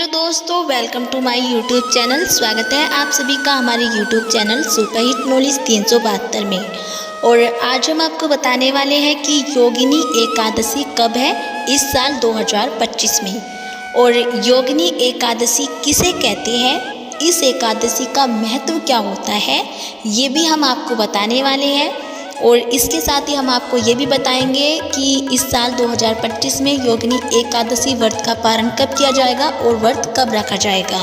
Hello दोस्तों, welcome to my YouTube channel. स्वागत है आप सभी का हमारे यूट्यूब चैनल सुपरहिट नॉलेज 372 में। और आज हम आपको बताने वाले हैं कि योगिनी एकादशी कब है इस साल 2025 में, और योगिनी एकादशी किसे कहते हैं, इस एकादशी का महत्व क्या होता है, ये भी हम आपको बताने वाले हैं। और इसके साथ ही हम आपको ये भी बताएंगे कि इस साल 2025 में योगिनी एकादशी व्रत का पारण कब किया जाएगा और व्रत कब रखा जाएगा,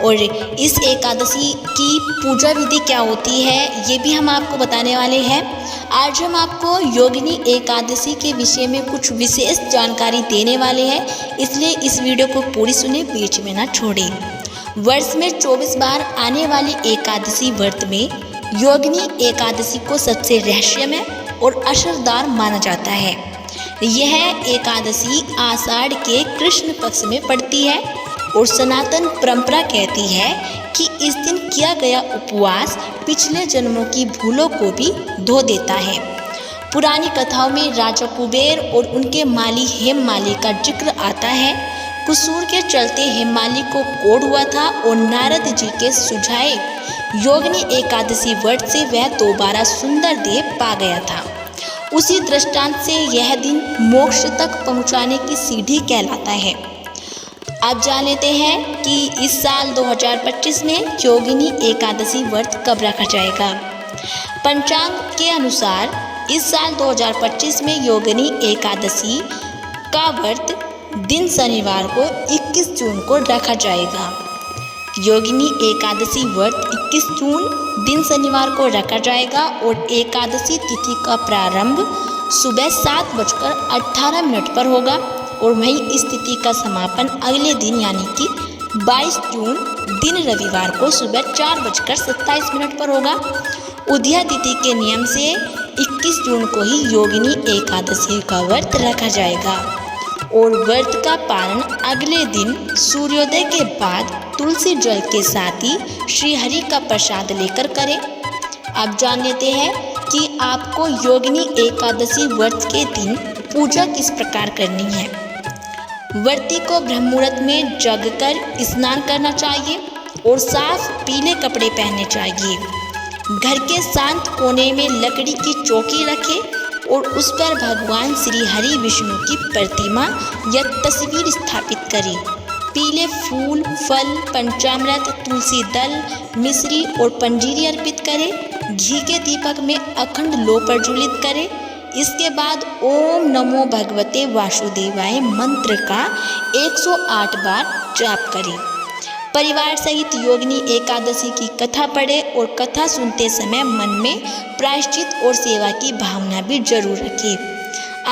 और इस एकादशी की पूजा विधि क्या होती है, ये भी हम आपको बताने वाले हैं। आज हम आपको योगिनी एकादशी के विषय में कुछ विशेष जानकारी देने वाले हैं, इसलिए इस वीडियो को पूरी सुने, बीच में ना छोड़ें। वर्ष में 24 बार आने वाली एकादशी व्रत में योगिनी एकादशी को सबसे रहस्यमय और असरदार माना जाता है। यह एकादशी आषाढ़ के कृष्ण पक्ष में पड़ती है और सनातन परंपरा कहती है कि इस दिन किया गया उपवास पिछले जन्मों की भूलों को भी धो देता है। पुरानी कथाओं में राजा कुबेर और उनके माली हेममाली का जिक्र आता है। कुसूर के चलते हेममाली को कोढ़ हुआ था और नारद जी के सुझाए योगिनी एकादशी व्रत से वह दोबारा सुंदर देह पा गया था। उसी दृष्टांत से यह दिन मोक्ष तक पहुंचाने की सीढ़ी कहलाता है। अब जान लेते हैं कि इस साल 2025 में योगिनी एकादशी व्रत कब रखा जाएगा। पंचांग के अनुसार इस साल 2025 में योगिनी एकादशी का व्रत दिन शनिवार को 21 जून को रखा जाएगा। योगिनी एकादशी व्रत 21 जून दिन शनिवार को रखा जाएगा और एकादशी तिथि का प्रारंभ सुबह 7:18 पर होगा और वहीं इस तिथि का समापन अगले दिन यानी कि 22 जून दिन रविवार को सुबह 4:27 पर होगा। उदया तिथि के नियम से 21 जून को ही योगिनी एकादशी का व्रत रखा जाएगा और व्रत का पारण अगले दिन सूर्योदय के बाद तुलसी जल के साथ ही श्रीहरि का प्रसाद लेकर करें। अब जान लेते हैं कि आपको योगिनी एकादशी व्रत के दिन पूजा किस प्रकार करनी है। व्रती को ब्रह्म मुहूर्त में जगकर स्नान करना चाहिए और साफ पीले कपड़े पहनने चाहिए। घर के शांत कोने में लकड़ी की चौकी रखें और उस पर भगवान श्री हरि विष्णु की प्रतिमा या तस्वीर स्थापित करें। पीले फूल, फल, पंचामृत, तुलसी दल, मिश्री और पंजीरी अर्पित करें। घी के दीपक में अखंड लो प्रज्वलित करें। इसके बाद ओम नमो भगवते वासुदेवाय मंत्र का 108 बार जाप करें। परिवार सहित योगिनी एकादशी की कथा पढ़े और कथा सुनते समय मन में प्रायश्चित और सेवा की भावना भी जरूर रखें।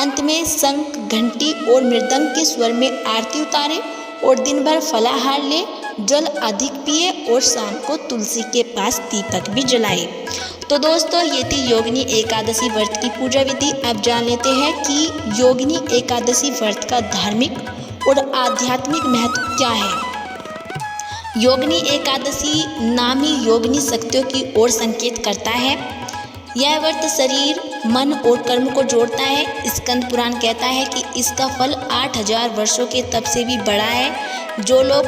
अंत में शंख, घंटी और मृदंग के स्वर में आरती उतारें और दिन भर फलाहार ले, जल अधिक पिए और शाम को तुलसी के पास दीपक भी जलाएं। तो दोस्तों, ये थी योगिनी एकादशी व्रत की पूजा विधि। अब जान लेते हैं कि योगिनी एकादशी व्रत का धार्मिक और आध्यात्मिक महत्व क्या है। योगिनी एकादशी नाम ही योगिनी शक्तियों की ओर संकेत करता है। यह व्रत शरीर, मन और कर्म को जोड़ता है। स्कंद पुराण कहता है कि इसका फल 8000 वर्षों के तप से भी बड़ा है। जो लोग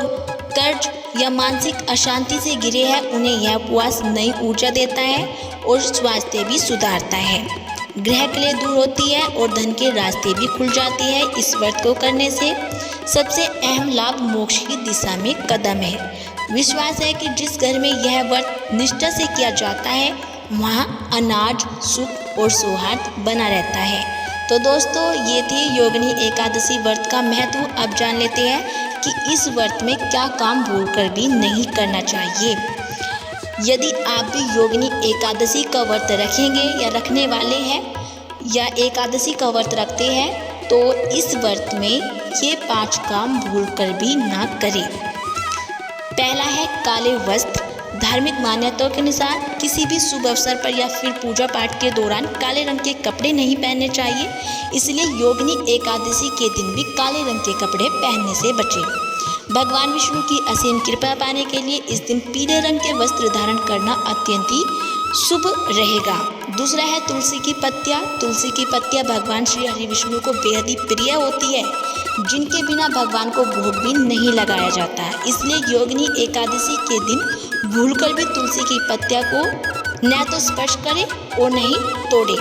कर्ज या मानसिक अशांति से घिरे हैं उन्हें यह उपवास नई ऊर्जा देता है और स्वास्थ्य भी सुधारता है। ग्रह क्लेश दूर होती है और धन के रास्ते भी खुल जाते हैं। इस व्रत को करने से सबसे अहम लाभ मोक्ष की दिशा में कदम है। विश्वास है कि जिस घर में यह व्रत निष्ठा से किया जाता है वहाँ अनाज, सुख और सौहार्द बना रहता है। तो दोस्तों, ये थी योगिनी एकादशी व्रत का महत्व। अब जान लेते हैं कि इस व्रत में क्या काम भूलकर भी नहीं करना चाहिए। यदि आप भी योगिनी एकादशी का व्रत रखेंगे या रखने वाले हैं या एकादशी का व्रत रखते हैं तो इस व्रत में ये 5 काम भूलकर भी ना करें। पहला है काले वस्त्र। धार्मिक मान्यताओं के अनुसार किसी भी शुभ अवसर पर या फिर पूजा पाठ के दौरान काले रंग के कपड़े नहीं पहनने चाहिए, इसलिए योगिनी एकादशी के दिन भी काले रंग के कपड़े पहनने से बचें। भगवान विष्णु की असीम कृपा पाने के लिए इस दिन पीले रंग के वस्त्र धारण करना अत्यंत ही शुभ रहेगा। दूसरा है तुलसी की पत्तियाँ। तुलसी की पत्तियाँ भगवान श्री हरि विष्णु को बेहद ही प्रिय होती है। जिनके बिना भगवान को भोग भी नहीं लगाया जाता है। इसलिए योगिनी एकादशी के दिन भूलकर भी तुलसी की पत्तियां को न तो स्पर्श करें और नहीं तोड़े।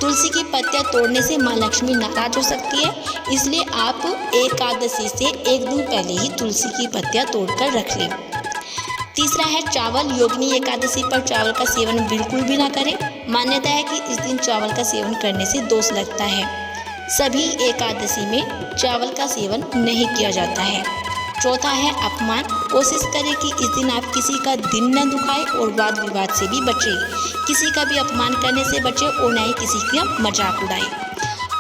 तुलसी की पत्तियां तोड़ने से माँ लक्ष्मी नाराज हो सकती है, इसलिए आप एकादशी से एक दिन पहले ही तुलसी की पत्तियां तोड़कर रख लें। तीसरा है चावल। योगिनी एकादशी पर चावल का सेवन बिल्कुल भी ना करें। मान्यता है कि इस दिन चावल का सेवन करने से दोष लगता है। सभी एकादशी में चावल का सेवन नहीं किया जाता है। चौथा है अपमान। कोशिश करें कि इस दिन आप किसी का दिन न दुखाएं और वाद विवाद से भी बचें। किसी का भी अपमान करने से बचें और न ही किसी का मजाक उड़ाएं।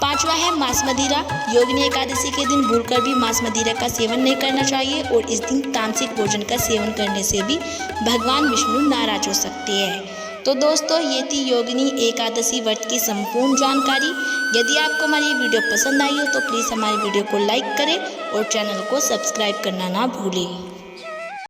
पांचवा है मांस मदिरा। योगिनी एकादशी के दिन भूलकर भी मांस मदिरा का सेवन नहीं करना चाहिए और इस दिन तामसिक भोजन का सेवन करने से भी भगवान विष्णु नाराज हो सकते हैं। तो दोस्तों, ये थी योगिनी एकादशी व्रत की संपूर्ण जानकारी। यदि आपको हमारी वीडियो पसंद आई हो तो प्लीज़ हमारी वीडियो को लाइक करें और चैनल को सब्सक्राइब करना ना भूलें।